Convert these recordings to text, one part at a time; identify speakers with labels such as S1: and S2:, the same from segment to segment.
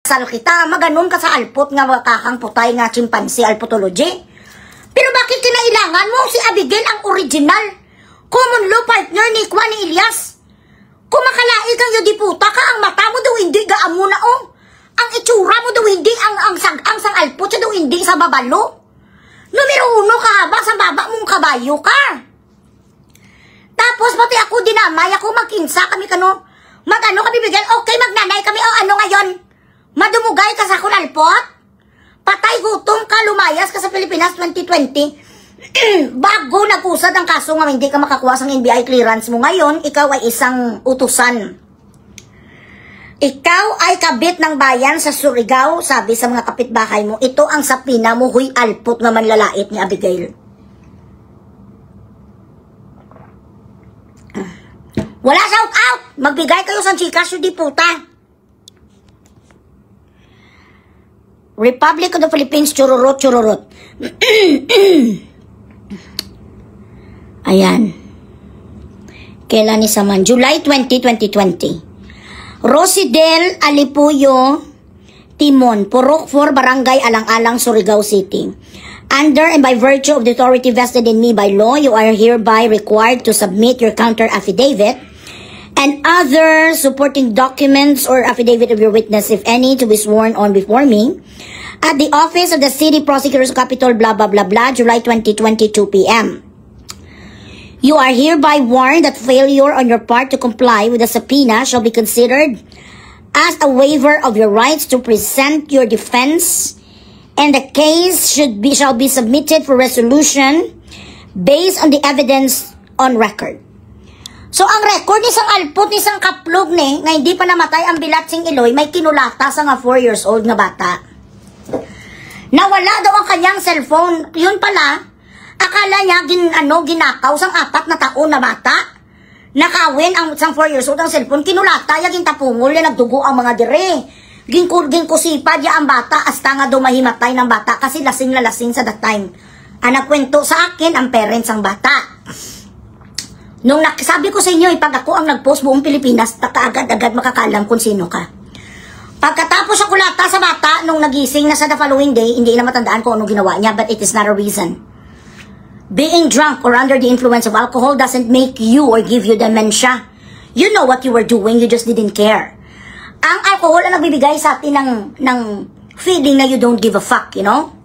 S1: sal kita, maganon ka sa alpot nga kakang putay nga chimpanzee alpotology. Pero bakit kinailangan mo si Abigail ang original? Common law partner ni Juan Elias. Kung makalait kang yudiputa ka, ang mata mo daw hindi gaamo na oh. Ang itsura mo daw hindi, ang sang alpot siya daw hindi sa babalo. Numero 1 ka ba sa baba mong kabayo ka? Tapos pati ako dinamay, ako magkinsa kami kano. Magano kami bigyan, okay magnanay kami, o ano ngayon? Madumugay ka sa kunalpot? Patay gutom ka, lumayas ka sa Pilipinas 2020. Bago nag-usad ang kaso nga hindi ka makakuha sa NBI clearance mo ngayon, ikaw ay isang utusan. Ikaw ay kabit ng bayan sa Surigao, sabi sa mga kapitbahay mo, ito ang sapina mo, huy alpot nga manlalait ni Abigail. Wala shout out! Magbigay kayo sa Gcash yung di puta. Republic of the Philippines, chururot, chururot. Ayan. Kailan ni Saman? July 20, 2020. Rosidel Alipuyo Timon, Purok 4, Barangay Alang-Alang, Surigao City. Under and by virtue of the authority vested in me by law, you are hereby required to submit your counter affidavit and other supporting documents or affidavit of your witness, if any, to be sworn on before me at the office of the City Prosecutor's Capital, blah, blah, blah, blah, July 2022 p.m. You are hereby warned that failure on your part to comply with the subpoena shall be considered as a waiver of your rights to present your defense, and the case shall be submitted for resolution based on the evidence on record. So, ang record ni isang alpot, ni isang kaplog ni, nga hindi pa namatay ang bilatsing Iloy, may kinulata sa nga 4 years old na bata. Nawala daw ang kanyang cellphone. Yun pala, akala niya ginakaw sang 4 na taon na bata. Nakawin ang isang 4 years old ang cellphone, kinulata, yaging tapungol, ya nagdugo ang mga dire. Ginkusipad ya ang bata, hasta nga daw mahimatay ng bata, kasi lasing na lasing sa that time. Ang nagkwento sa akin, ang parents ang bata. Nung sabi ko sa inyo, pag ako ang nag-post buong Pilipinas, kaagad-agad makakalam kung sino ka. Pagkatapos siya kulata sa bata, nung nagising na sa the following day, hindi na matandaan kung anong ginawa niya, but it is not a reason. Being drunk or under the influence of alcohol doesn't make you or give you dementia. You know what you were doing, you just didn't care. Ang alcohol ang nagbibigay sa atin ng feeling na you don't give a fuck, you know?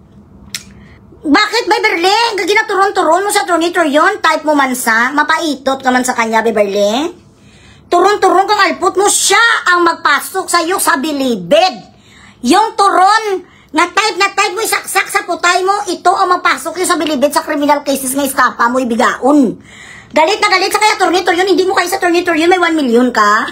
S1: Bakit, Beverly? Ginaturon-turon mo sa turnitor yon, type mo man sa, mapaitot ka man sa kanya, Beverly. Turon-turon kang alput mo, siya ang magpasok sa'yo sa bilibid. Yung turon, na type mo, isaksak sa putay mo, ito ang magpasok yung sa bilibid sa criminal cases nga iskapa mo, ibigaon. Galit na galit sa kaya turnitor yun, hindi mo kayo sa turnitor yun, may 1 million ka.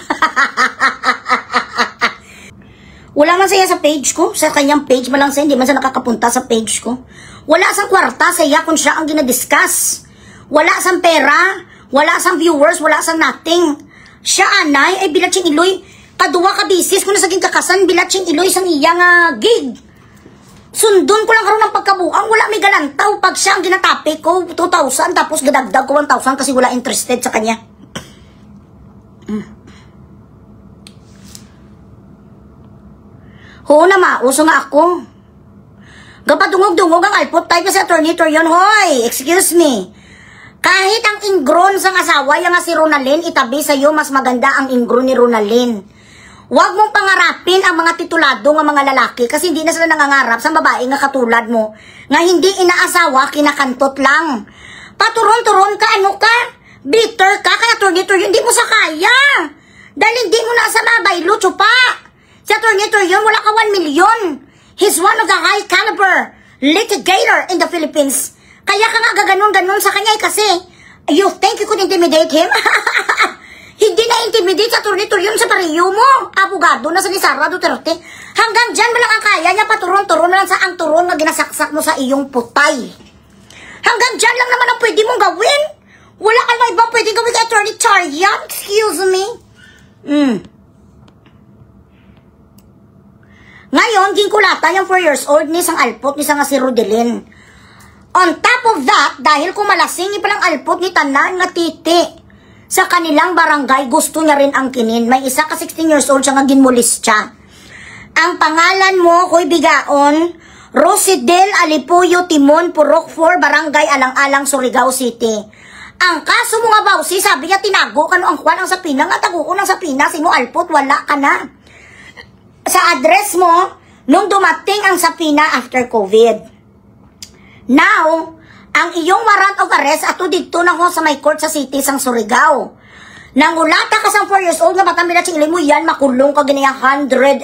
S1: Wala man siya sa page ko, sa kanyang page man lang siya, hindi man siya nakakapunta sa page ko. Wala sang kwarta siya kung siya ang ginadiscuss. Wala sang pera, wala sang viewers, wala sang nothing. Siya anay, ay bilatsing Iloy, kaduwa ka bisis, kung nasaging kakasan, bilatsing Iloy sang iyang gig. Sundon ko lang karoon ng pagkabuang, wala may galantaw. Pag siya ang ginatapik ko, 2,000, tapos gadagdag ko 1,000 kasi wala interested sa kanya. Oo na mauso nga ako. Gapadungog-dungog ang alpot tayo sa turnitor yun. Hoy, excuse me. Kahit ang ingron sa asawa, yung nga si Ronalyn, itabi sa'yo, mas maganda ang ingron ni Ronalyn. Huwag mong pangarapin ang mga titulado ng mga lalaki kasi hindi na sila nangangarap sa babae nga katulad mo. Nga hindi inaasawa, kinakantot lang. Paturon-turon ka, ano ka? Bitter ka, kaya turnitor yun, hindi mo sa kaya. Dahil hindi mo nasa mabaylo, chupa. Sa turnitor yun, wala ka 1 million. He's one of the high caliber litigator in the Philippines. Kaya ka nga gaganon-ganon sa kanya kasi you think you could intimidate him? Hindi na intimidate sa turnitor yun sa pariyo mo. Abogado na sa ni Sara Duterte. Hanggang dyan mo lang ang kaya niya, paturon-turon lang sa ang turon na ginasaksak mo sa iyong putay. Hanggang dyan lang naman ang pwede mong gawin. Wala ka na ibang pwede gawin kay Attorney Charian. Excuse me. Ngayon, ginkulata yung 4 years old ni isang alpot ni isang si Rodelyn. On top of that, dahil kumalasing ni palang alpot ni tanan nga titi sa kanilang barangay, gusto niya rin ang kinin. May isa ka 16 years old siya nga ginmulis siya. Ang pangalan mo, Kuy Bigaon, Rosidel Alipuyo Timon, Purok 4, Barangay Alang-Alang, Surigao City. Ang kaso mo nga bawsi, sabi niya tinago ka no ang kwan ang sapina, nga tago ko ng sapina, sino alpot, wala ka na. Sa address mo, nung dumating ang sapina after COVID. Now, ang iyong warrant of arrest, ato dito na ko sa may court sa city sang Surigao. Nangulata ka sang 4 years old nga batang binatsinglay mo yan, makulong ka ganyan 101%.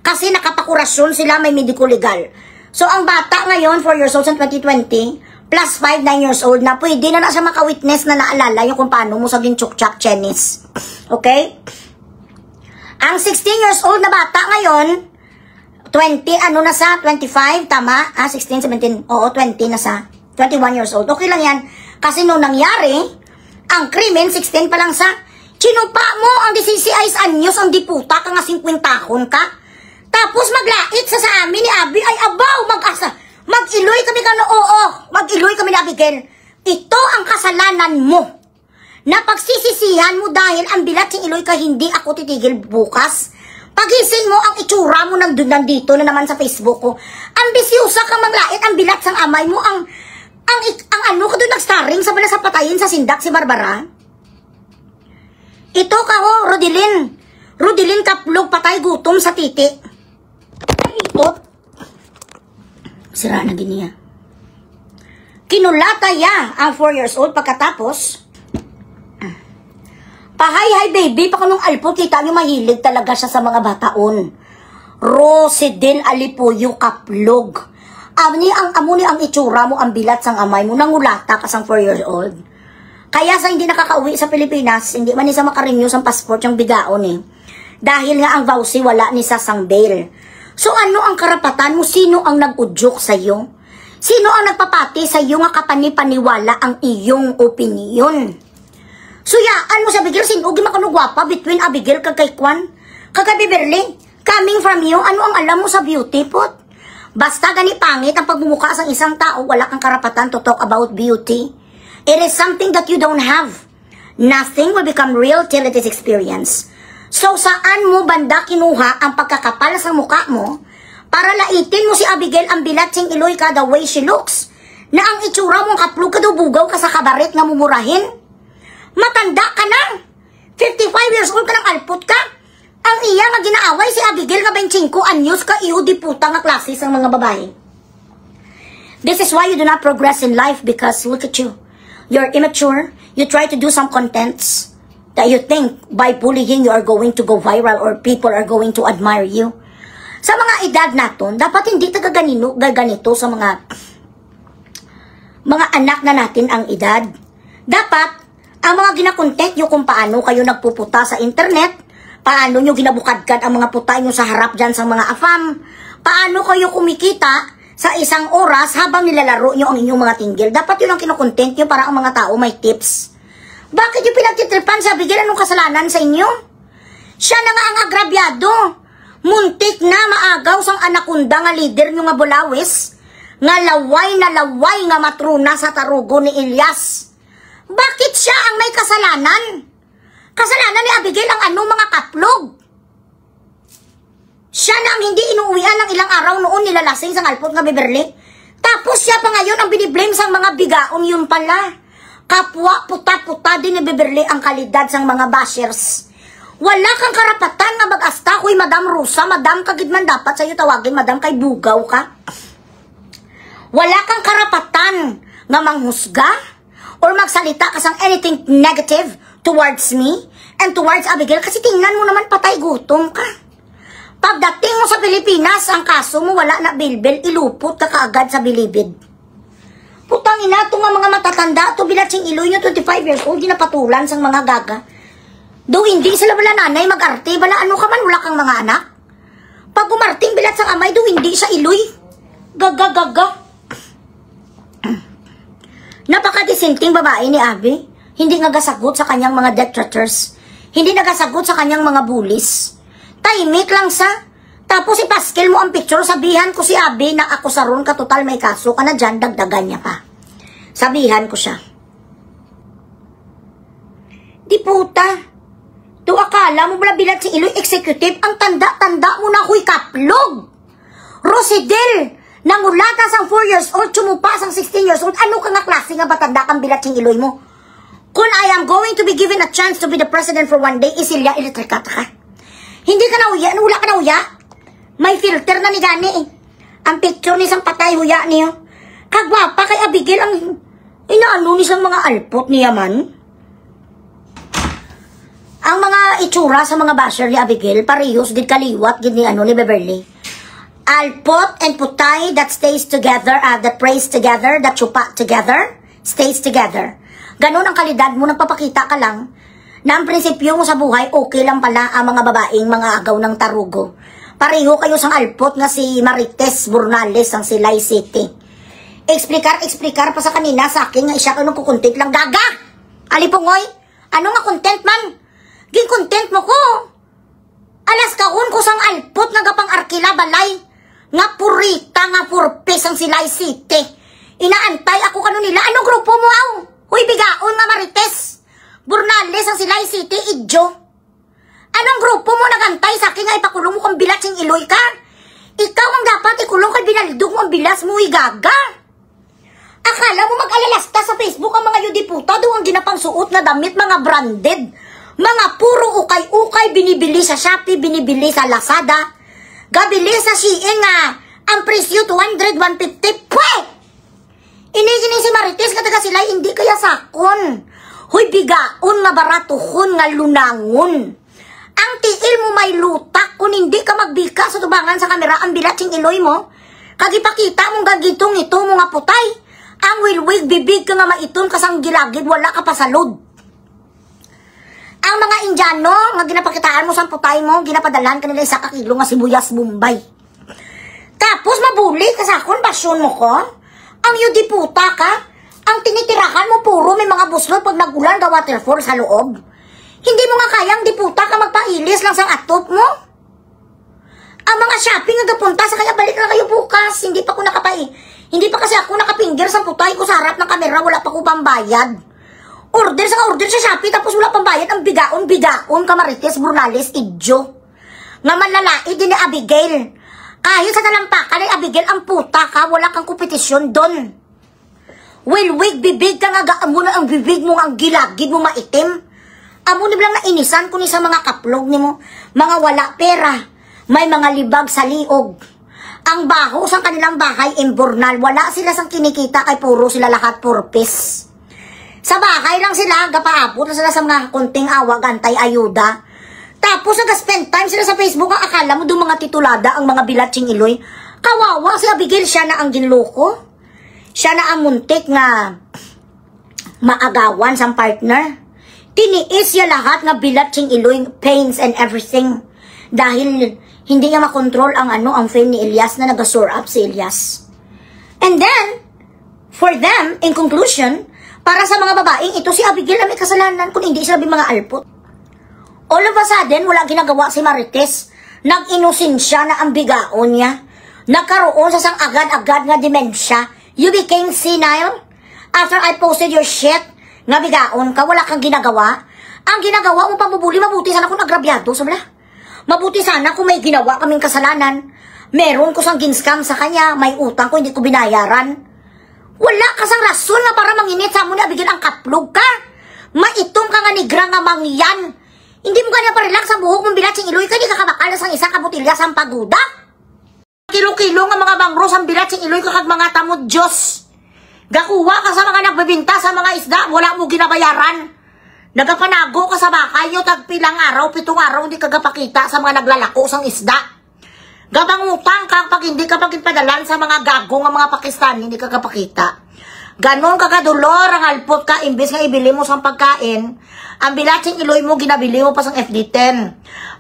S1: Kasi nakapakurasyon sila, may medical legal. So, ang bata ngayon, 4 years old sa 2020, plus 5, 9 years old na, pwede na siya maka-witness na naalala yung kung paano mo sa ginchuk-chak chenis. Okay? Ang 16 years old na bata ngayon, 20, ano na sa? 25, tama? 16, 17, oo, 20 na sa. 21 years old. Okay lang yan. Kasi nung nangyari, ang krimen, 16 pa lang sa, chinupa mo ang 16 anyos, ang diputa ka nga 50 tahon ka. Tapos maglait sa amin ni Abi, ay abaw, mag-asa. Mag-iloy kami ka no, oo, mag-iloy kami ni Abigail. Ito ang kasalanan mo. Na pagsisisihan mo dahil ang bilat sing iloy ka, hindi ako titigil bukas. Pagising mo, ang itsura mo nandito na naman sa Facebook ko. Ambisyosa ka maglait, ang bilat sang amay mo, ang ano ka doon nag-starring sa sa patayin sa sindak si Barbara. Ito ka ho, Rodilin Kaplog, patay gutom sa titi. Ay, ito. Sira na giniya. Kinulata ya ang 4 years old pagkatapos. Pahay-hay baby, pa kanong alpo, kita niyo mahilig talaga siya sa mga bataon. Rosidel Alipuyo Kaplog. Amuni ang itsura mo, ang bilat sang amay mo, nangulata ka sang 4 years old. Kaya sa hindi nakakauwi sa Pilipinas, hindi man isa makarenew ang passport yung bigaon eh. Dahil nga ang vowsy wala ni sa sang bail. So ano ang karapatan mo? Sino ang nag-udyok sa'yo? Sino ang nagpapati sa'yo nga kapani-paniwala ang iyong opinion? Suyaan mo sa Abigail, sinugi makanugwapa between Abigail kagay Kwan, kagay Beverly, coming from you, ano ang alam mo sa beauty pot? Basta gani pangit ang pagmumukha sa isang tao, wala kang karapatan to talk about beauty. It is something that you don't have. Nothing will become real till it is experienced. So saan mo banda kinuha ang pagkakapal sa mukha mo para laitin mo si Abigail ang bilat sing iloy ka the way she looks? Na ang itsura mong kaplog ka daw bugaw ka sa kabaret nga mumurahin? Matanda ka na. 55 years old ka ng alpot ka. Ang iya nga ginaaway si Abigail nga 25 anyos ka iyo di puta nga klase sang mga babae. This is why you do not progress in life because look at you. You're immature. You try to do some contents that you think by bullying you are going to go viral or people are going to admire you. Sa mga edad naton, dapat hindi gaganito sa mga anak na natin ang edad. Dapat ang mga ginakontent nyo kung paano kayo nagpuputa sa internet, paano nyo ginabukadkan ang mga puta nyo sa harap dyan sa mga afam, paano kayo kumikita sa isang oras habang nilalaro nyo ang inyong mga tinggil. Dapat yun ang kinokontent nyo para ang mga tao may tips. Bakit yung pinagtitripan sa Abigail? Anong kasalanan sa inyo? Siya na nga ang agrabyado. Muntik na maagaw sang anakunda nga leader nyo nga bulawis, nga laway na laway nga matruna sa tarugo ni Elias. Bakit siya ang may kasalanan? Kasalanan ni Abigail ang ano mga kaplog. Siya na ang hindi inuuwian ng ilang araw noon nilalasing sa alpot nga Beverly. Tapos siya pa ngayon ang biniblame sang mga bigaon yun pala. Kapwa puta-puta din ni Beverly ang kalidad sang mga bashers. Wala kang karapatan nga mag-asta ko'y Madam Rosa, Madam kagidman dapat sa'yo tawagin, Madam kay bugaw ka. Wala kang karapatan nga manghusga or magsalita ka sang anything negative towards me and towards Abigail kasi tingnan mo naman patay gutom ka. Pagdating mo sa Pilipinas, ang kaso mo wala na bilbil, ilupot ka kaagad sa bilibid. Putang ina, ito nga mga matatanda, ito bilat sing iloy nyo, 25 years old, ginapatulan sang mga gaga. Do hindi sila wala nanay mag-arte, bala ano ka man, wala kang mga anak. Pag umarting bilat sang amay, do hindi siya iloy. Gaga. Napaka-disinting babae ni Abby. Hindi nagasagot sa kanyang mga detractors. Hindi nagasagot sa kanyang mga bullies. Tahimik lang sa. Tapos ipaskel mo ang picture, sabihan ko si Abby na ako sa ron ka total may kaso ka na dyan, dagdagan niya pa. Sabihan ko siya. Di puta. Tu akala mo bala bilat si Iloy executive, ang tanda-tanda mo na huy kaplog. Rosidel, nangulatas ang 4 years old, tsumupas ang 16 years old, ano ka nga klase nga ba tanda kang bilat si Iloy mo? Kung I am going to be given a chance to be the president for one day, isilya elektrikata ka. Hindi ka na uya, wala ka na uya. May filter na ni gani eh. Ang picture ni isang patay huya niyo. Kagwapa kay Abigail ang inaano ni isang mga alpot niya man. Ang mga itsura sa mga basher ni Abigail, parehos, gid kaliwat, gid ni ano ni Beverly. Alpot and putay that stays together, that prays together, that chupa together, stays together. Ganon ang kalidad mo, nagpapakita ka lang na ang prinsipyo mo sa buhay, okay lang pala ang mga babaeng mga agaw ng tarugo. Pareho kayo sang alpot nga si Marites Burnales ang Silay City. Explicar pa sa kanina sa akin nga isya ka nung kukontent lang. Gaga! Alipungoy! Ano nga content man? Gin-content mo ko! Alas kaon ko sang alpot nga gapang arkila balay. Nga purita nga purpes ang Silay City. Inaantay ako kano nila. Anong grupo mo aw? Huy bigaon nga Marites Burnales ang Silay City, idjo. Anong grupo mo nagantay sa akin nga ipakulong mo kung bilas yung Iloy ka? Ikaw ang dapat ikulong kay binaldog mo ang bilas mo, igaga. Akala mo mag-alalasta sa Facebook ang mga yudiputa doon ang ginapang suot na damit, mga branded. Mga puro ukay-ukay, binibili sa Shopee, binibili sa Lazada. Gabili sa Shein nga, ang presyo 200, 150, pwe! Iniginin si Marites kataga sila, hindi kaya sakon. Huy bigaon nga baratuhon nga lunangon. Ang tiil mo may lutak kung hindi ka magbika sa tubangan sa kamera ang bilat yung Iloy mo. Kagipakita mong gagitong ito mo nga putay. Ang wilwig bibig ka nga maiton kasang gilagid wala ka pa sa load. Ang mga Indiano nga ginapakitaan mo sa putay mo, ginapadalahan kanila isa kakilo nga sibuyas Bombay. Tapos mabuli ka sa akon, basyon mo ko. Ang yudiputa ka. Ang tinitirahan mo puro may mga buslot pag nagulan ka waterfall sa loob. Hindi mo nga kayang diputa ka magpailis lang sa atop mo. Ang mga shopping nga gapunta sa kaya balik na kayo bukas. Hindi pa kasi ako nakapinggir sa putay ko sa harap ng kamera. Wala pa ko pambayad. Order sa Shopee tapos wala pambayad. Ang bigaon ka Marites Burnales, idjo. Nga manlalait din ni Abigail. Kahit sa talampakan ni Abigail, ang puta ka. Wala kang kompetisyon doon. Wilwig, bibig ka nga gaamo na ang bibig mo ang gilagid mo maitim. Amo ni lang na inisan ko ni sa mga kaplog ni mo. Mga wala pera. May mga libag sa liog. Ang baho sa kanilang bahay imburnal. Wala sila sang kinikita kay puro sila lahat purpose. Sa bahay lang sila, gapaabot na sila sa mga konting awag, antay ayuda. Tapos nag-spend time sila sa Facebook. Ang akala mo doon mga titulada ang mga bilatsing Iloy. Kawawa si Abigail, siya na ang ginloko. Siya na ang muntik nga maagawan sa partner. Tiniis niya lahat nga bilatsing Iloy, pains and everything. Dahil hindi niya makontrol ang ang fame ni Elias na nag-soar up si Elias. And then, for them, in conclusion, para sa mga babaeng ito, si Abigail ang may kasalanan kung hindi sila mga alpot. All of a sudden, wala ginagawa si Marites. Nag-inosensya na ang bigaon niya. Nagkaroon sa sang agad-agad nga demensya. You became senile after I posted your shit. Nga bigaon ka, wala kang ginagawa. Ang ginagawa mo pambubuli, mabuti sana kung agrabyado. Sabla. Mabuti sana kung may ginawa kaming kasalanan. Meron ko sang ginscam sa kanya, may utang ko, hindi ko binayaran. Wala ka sang rason na para manginit sa mo na bigyan ang kaplog ka. Maitom ka nga nigra nga mangyan. Hindi mo kanya parelax sa buhok mong bilatsing Iloy ka, di ka kabakal na sang isa kabutilya sang paguda. Kilo-kilo nga mga bangros ang bilatsing Iloy ka kag mga tamod Diyos. Gakuha ka sa mga nagbebenta sa mga isda, wala mo ginabayaran. Nagapanago ka sa bakay nyo, tagpilang araw, 7 araw, hindi ka gapakita sa mga naglalako sang isda. Gabangutang ka pag hindi ka pagpadalan sa mga gago ng mga Pakistan, hindi ka gapakita. Ganon kagadulor ang alpot ka, imbes nga ibili mo sang pagkain, ang bilatsing Iloy mo, ginabili mo pa sang FD10.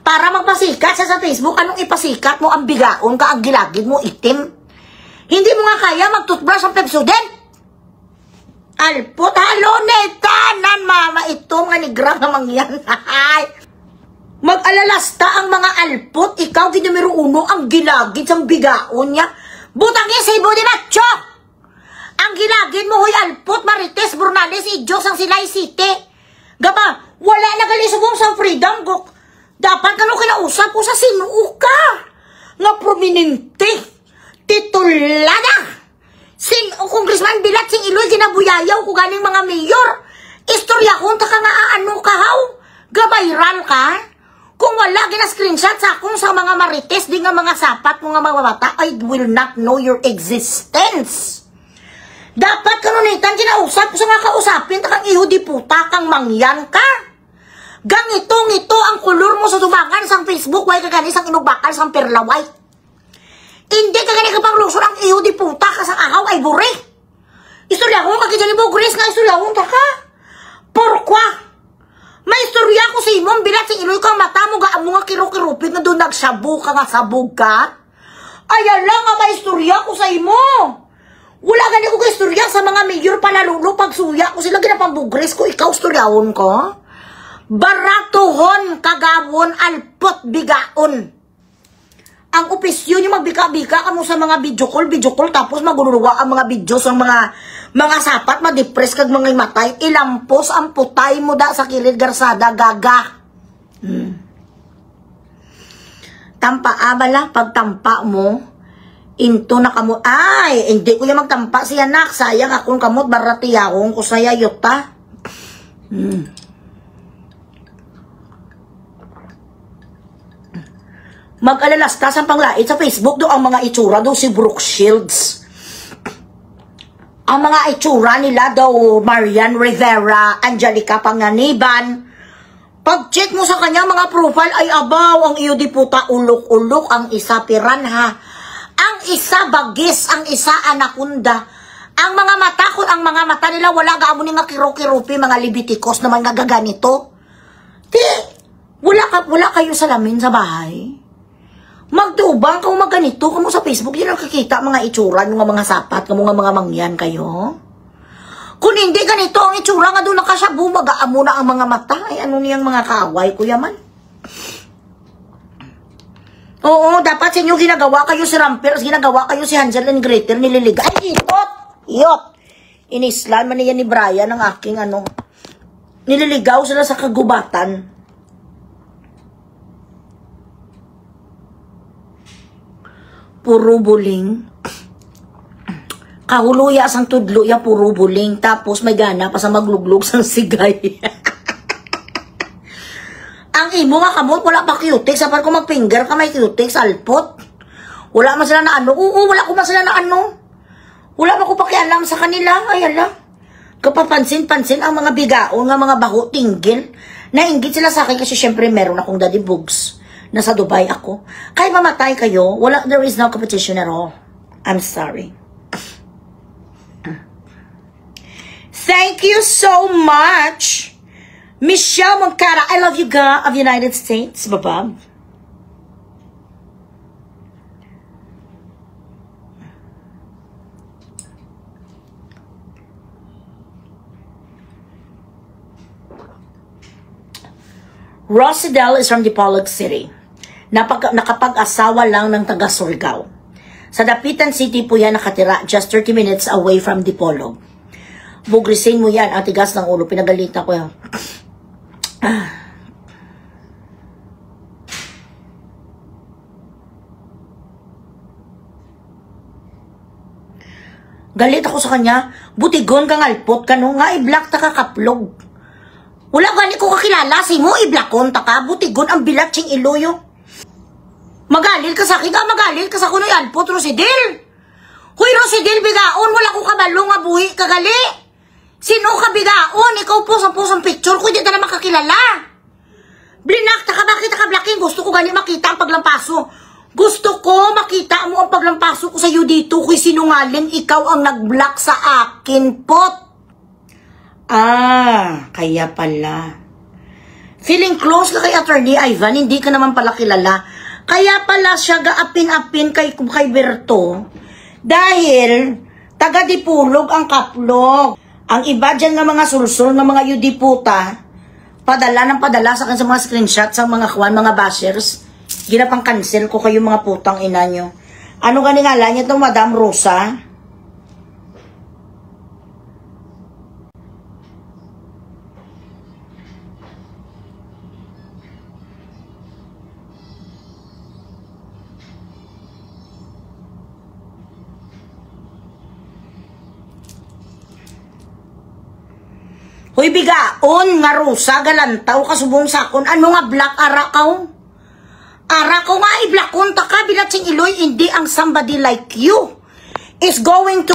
S1: Para magpasikat siya sa Facebook, anong ipasikat mo, ang bigaon ka, ang gilagid mo, itim. Hindi mo nga kaya mag-toothbrush ang Pepsodent. Alpot, halo neta, nan mama, ito nga ni Gram namang yan. Mag-alalasta ang mga alpot, ikaw ginumero 1, ang gilagid sang bigaon niya. Butangin sa ibo di macho! Ang gilagid mo, huy alpot, Marites Burnales, idyo sang Silay City. Gaba, Wala na gali subong sa freedom ko. Dapat kano kinausap ko sa sinuo ka. Nga prominente. Titulada. Sing o Congressman Bilat sing Iloy ginabuyayaw ko ganing mga mayor. Istorya ko ta ka nga ano ka haw. Gabayral ka. Kung wala gina-screenshot sa akong sa mga marites di nga mga sapat mo nga mga bata, I will not know your existence. Dapat kanunitan kinausap sa nga kausapin ta kang iho di puta kang mangyan ka. Gangitong ito ang kulor mo sa tubangan sang Facebook, way ka gani sang inugbakal sang perlaway. Hindi ka gani kapang lusor ang iyo di puta ka sang ahaw ay buri. Istorya ko makita ni Bogres nga istorya ko ka. Porkwa? May istorya ko si Imong Bilat si Iloy kang mata mo ga amo nga kirukirupit na doon nagsabu ka nga sabog ka. Ayan lang nga may istorya ko sa imo. Wala gani ko ka istorya sa mga mayor palalulo pagsuya ko sila ginapambugres ko ikaw istoryahon ko. Baratuhon kagawon alpot bigaon. Ang opisyon yung magbika-bika kamo sa mga video call tapos magululuwa ang mga videos ng mga sapat ma-depress kag mga matay ilampos ang putay mo da sa kilid garsada gaga. Tampa abala pagtampa mo into na kamo ay hindi ko yung magtampa siya nak sayang akong kamot baratiyahon ko saya yuta. Mag-alalastas ang panglait sa Facebook do ang mga itsura do si Brooke Shields. Ang mga itsura nila daw Marian Rivera, Angelica Panganiban. Pag-check mo sa kanya mga profile ay abaw ang iyo di puta ulok-ulok ang isa piranha. Ang isa bagis, ang isa anaconda. Ang mga mata ang mga mata nila wala gaamo ni nga kiro-kirupi mga libitikos naman nga gaganito. Di wala kayo salamin sa bahay. Magtubang kung magganito kamo sa Facebook, yun nakikita mga itsura ng mga sapat, ng mga mangyan kayo. Kung hindi ganito ang itsura nga doon nakasabu, mag-aamo na ang mga mata. Ay ano niyang mga kaaway, kuya man. Oo, dapat sa inyo ginagawa kayo si Rampers, ginagawa kayo si Hansel and Gretel, nililiga. Ay, iyot! Inislan man niya ni Brian ang aking ano. Nililigaw sila sa kagubatan. Puro buling. Kahuluya sang tudlo ya puro buling. Tapos may gana pa sa magluglog sang sigay. Ang imo nga kamot wala pa cutex. Sapar ko magfinger ka may cutex alpot. Wala man sila na ano. Oo, wala ko man sila na ano. Wala man ko pakialam sa kanila. Ay ala. Kapapansin-pansin ang mga bigaon nga mga baho tinggil. Nainggit sila sa akin kasi syempre meron akong daddy bugs. Nasa Dubai ako. Kahit mamatay kayo, there is no competition at all. I'm sorry. Thank you so much, Michelle Moncada. I love you, girl, of United States. Bye-bye. Rosidel is from Dipolog City. Nakapag-asawa lang ng taga Surigao. Sa Dapitan City po yan nakatira, just 30 minutes away from Dipolog. Bugrisin mo yan, ang tigas ng ulo, pinagalita ko yan. Galit ako sa kanya, butigon kang alpot ka no, nga i-block ta kakaplog. Wala gani ko kakilala, si mo i-blockon ta ka, butigon ang bilat sing iloyo. Magalil ka sa akin ka, magalil ka sa kuno yan po, Rosidel. Huy, Rosidel, bigaon, wala ko kabalo nga buhi, kagali. Sino ka bigaon? Ikaw po sa pusang picture ko, hindi ka na makakilala. Blinak, taka bakit ka blocking? Gusto ko gani makita ang paglampaso. Gusto ko makita mo ang paglampaso ko sa iyo dito, kuy sinungaling, ikaw ang nag-block sa akin, pot. Ah, kaya pala. Feeling close ka kay Attorney Ivan, hindi ka naman pala kilala. Kaya pala siya gaapin-apin kay Berto dahil taga-Dipolog ang kaplog. Ang iba dyan nga mga sulsul ng mga yudiputa, padala ng padala sa akin sa mga screenshot sa mga kwan, mga bashers. Ginapang cancel ko kayo mga putang ina nyo. Ano gani nga lang ito, Madam Rosa? Hoy bigaon nga rusa galantaw kasubong sakon ano nga black arakaw? Arakaw nga i-blackon ta ka bilatsing iloy hindi ang somebody like you is going to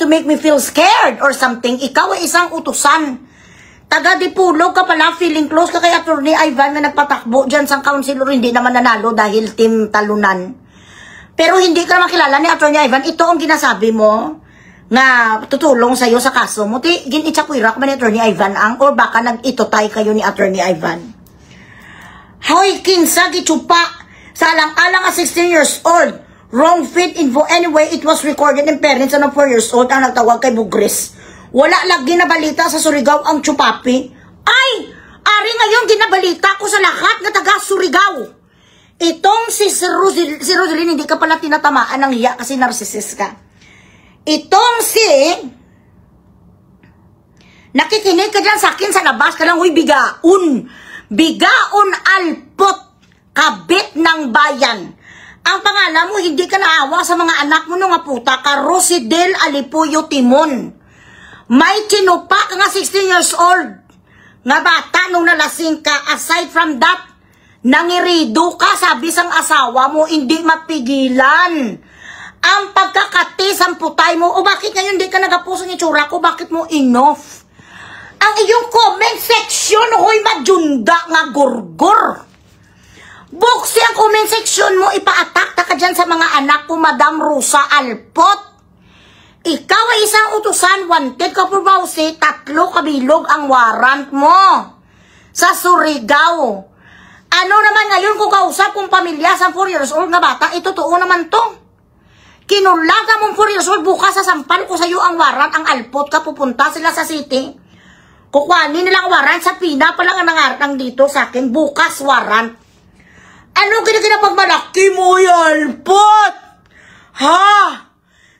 S1: to make me feel scared or something. Ikaw ay isang utusan. Taga Dipulog ka pala, feeling close ka kay Attorney Ivan na nagpatakbo dyan sa councilor, hindi naman nanalo dahil team talunan. Pero hindi ka makilala ni Attorney Ivan, ito ang ginasabi mo nga tutulong sa'yo sa kaso mo. Gin-itsakwira ka ba ni Attorney Ivan or baka nag-itotay kayo ni Attorney Ivan? Hoy, kinsa gichupa sa alang-alang a 16 years old. Wrong fit info. Anyway, it was recorded in parents na 4 years old ang nagtawag kay Bugres. Wala lagi na balita sa Surigao ang chupapi. Ay! Ari ngayon ginabalita ko sa lahat na taga Surigao. Itong si Rosalyn, hindi ka pala tinatamaan ng hiya kasi narcissist ka. Itong si nakikinig ka dyan sa akin sa labas ka lang, huy bigaon. Bigaon alpot. Kabit ng bayan. Ang pangalan mo, hindi ka naawa sa mga anak mo nung nga puta ka, Rosidel Alipuyo Timon. May tinupa ka nga 16 years old. Nga bata nung nalasing ka. Aside from that, nangirido ka, sabi sang asawa mo, hindi mapigilan. Ang pagkakati, samputay mo, o bakit ngayon hindi ka nagapuso ng itsura ko, bakit mo enough? Ang iyong comment section, hoy majunda nga gurgur. Buksi ang comment section mo, ipaatak ka dyan sa mga anak ko, Madam Rosa Alpot. Ikaw ay isang utusan, wanted ka for bawsi, 3 kabilog ang warrant mo sa Surigao. Ano naman ngayon kung kausap kung pamilya sa 4 years old nga bata, totoo naman to. Kinulata mong 4 years old, bukas sasampal ko sa iyo ang warrant, ang Alpot ka, pupunta sila sa city. Kukuhanin nila ang warrant, sa Pina pa lang ang nangarang dito sa akin, bukas warrant. Ano kinapagmalaki mo, Alpot? Ha?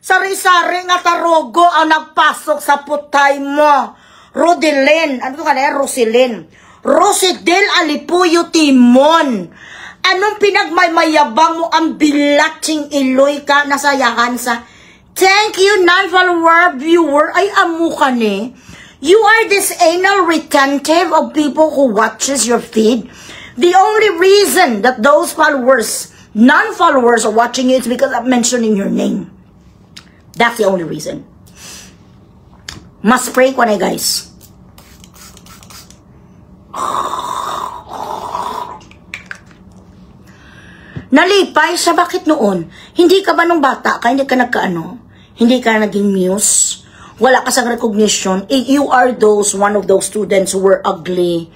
S1: Sari-sari nga tarogo ang nagpasok sa putay mo. Rodelyn, ano to ka na yan? Rosidel Alipuyo Timon. Anong pinagmaymayabang mo ang bilatsing iloy ka nasayahan sa thank you non-follower viewer ay amu ka ni. You are this anal retentive of people who watches your feed. The only reason that those followers, non-followers are watching you is because I'm mentioning your name. That's the only reason. Mas pray ko na guys. Nalipay siya, bakit noon? Hindi ka ba nung bata ka, hindi ka nagkaano? Hindi ka naging muse? Wala ka sa recognition? You are one of those students who were ugly,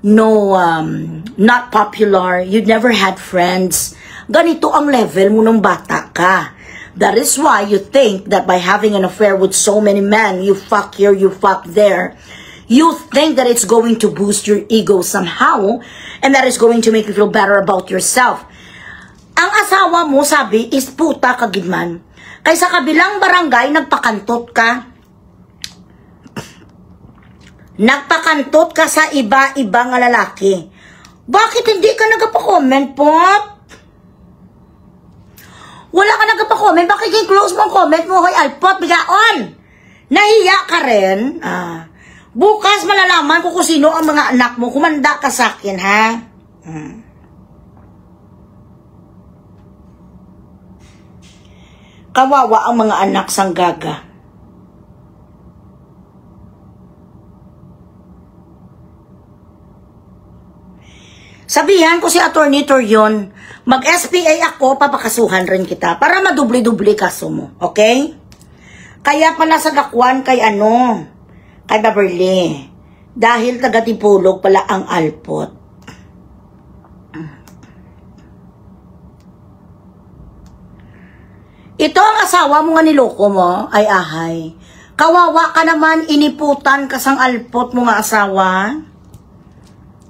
S1: not popular, you never had friends. Ganito ang level mo nung bata ka. That is why you think that by having an affair with so many men, you fuck here, you fuck there, you think that it's going to boost your ego somehow, and that is going to make you feel better about yourself. Ang asawa mo, sabi, is puta kagidman. Kaya sa kabilang barangay, nagpakantot ka. Nagpakantot ka sa iba-ibang lalaki. Bakit hindi ka nagpa-comment, Pop? Wala ka nagpa-comment. Bakit i-close mo ang comment mo, hoy, Alpot, bigaon? Nahiya ka rin? Bukas malalaman ko kung sino ang mga anak mo. Kumanda ka sa akin, ha? Kawawa ang mga anak sang gaga. Sabihan ko si Attorney Torion, mag-SPA ako, papakasuhan rin kita para madubli-dubli kaso mo. Okay? Kaya pala sa dakwan kay kay Beverly. Dahil taga-Tipulog pala ang Alpot. Ito ang asawa mo nga niloko mo, ay ahay. Kawawa ka naman, iniputan ka sang Alpot mo nga asawa.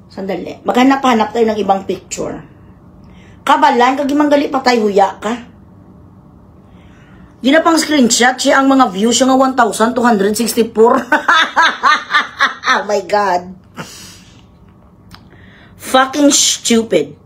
S1: Sandali, maghanap-hanap tayo ng ibang picture. Kabalan, kagimanggali pa tayo, huya ka. Di na pang screenshot siya ang mga views siya nga 1,264. Oh my God. Fucking stupid.